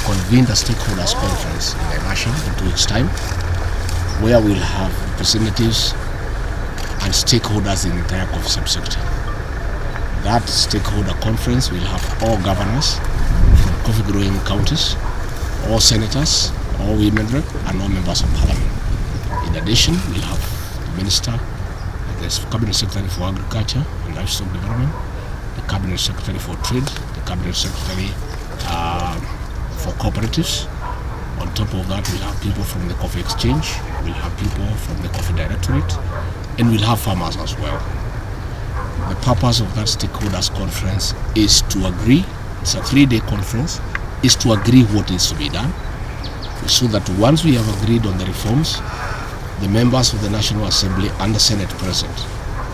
convened a stakeholders conference in Russia in 2 weeks' time, where we'll have representatives and stakeholders in the entire coffee subsector. That stakeholder conference will have all governors from coffee growing counties, all senators, all women rep, and all members of parliament. In addition, we'll have the minister, the cabinet secretary for agriculture and livestock development, the cabinet secretary for trade, the cabinet secretary for cooperatives. On top of that, we'll have people from the coffee exchange, we'll have people from the coffee directorate, and we'll have farmers as well. The purpose of that stakeholders conference is to agree, it's a 3-day conference, is to agree what needs to be done, so that once we have agreed on the reforms, the members of the National Assembly and the Senate President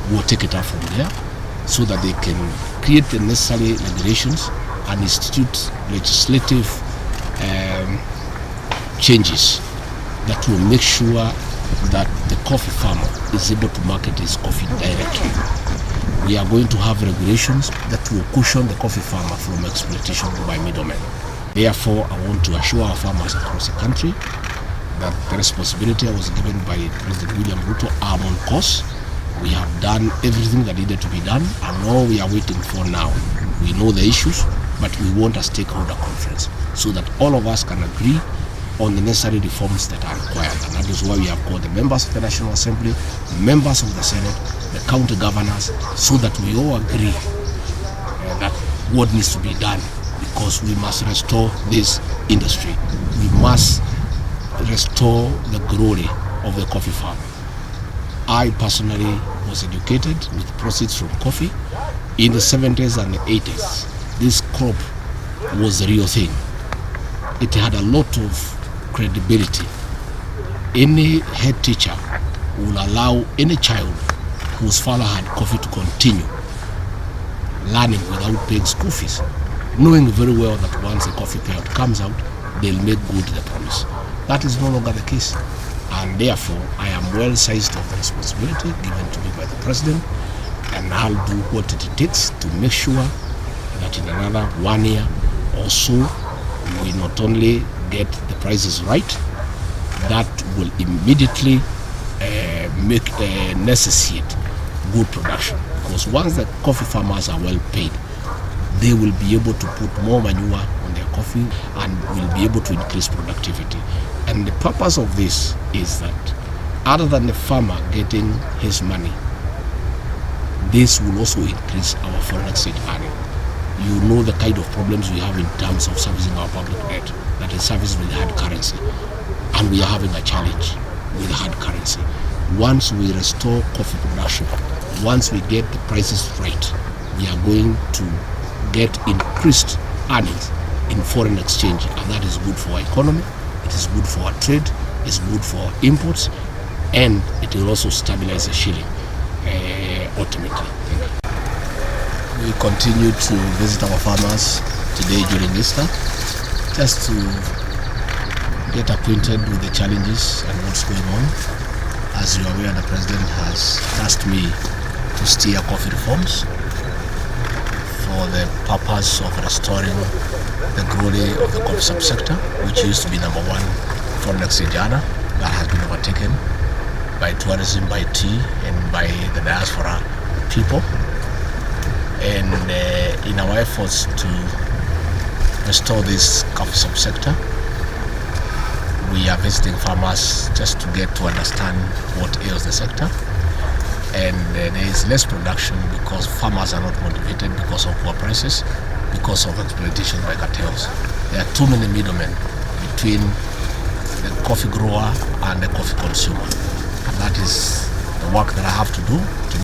will take it up from there, so that they can create the necessary regulations and institute legislative changes that will make sure that the coffee farmer is able to market his coffee directly. We are going to have regulations that will cushion the coffee farmer from exploitation by middlemen. Therefore, I want to assure our farmers across the country that the responsibility was given by President William Ruto are on course. We have done everything that needed to be done, and all we are waiting for now, we know the issues, but we want a stakeholder conference so that all of us can agree on the necessary reforms that are required. And that is why we have called the members of the National Assembly, members of the Senate, the county governors, so that we all agree that what needs to be done, because we must restore this industry. We must restore the glory of the coffee farm. I personally was educated with proceeds from coffee. In the 70s and the 80s, this crop was the real thing. It had a lot of credibility. Any head teacher will allow any child whose father had coffee to continue learning without paying school fees, knowing very well that once the coffee payout comes out, they'll make good the promise. That is no longer the case, and therefore I am well sized of the responsibility given to me by the President, and I'll do what it takes to make sure that in another 1 year or so, we not only get the prices right, that will immediately necessitate good production. Because once the coffee farmers are well paid, they will be able to put more manure on their coffee and will be able to increase productivity. And the purpose of this is that other than the farmer getting his money, this will also increase our foreign exchange earning. You know the kind of problems we have in terms of servicing our public debt, that is serviced with hard currency, and we are having a challenge with hard currency. Once we restore coffee production, once we get the prices right, we are going to get increased earnings in foreign exchange, and that is good for our economy, it is good for our trade, it's good for our imports, and it will also stabilize the shilling ultimately. We continue to visit our farmers today during Easter, just to get acquainted with the challenges and what's going on. As you are aware, the President has tasked me to steer coffee reforms for the purpose of restoring the glory of the coffee subsector, which used to be #1 foreign exchange earner, that has been overtaken by tourism, by tea, and by the diaspora people. And in our efforts to restore this coffee subsector, we are visiting farmers just to get to understand what ails the sector. And there is less production because farmers are not motivated, because of poor prices, because of exploitation by cartels. There are too many middlemen between the coffee grower and the coffee consumer. And that is the work that I have to do to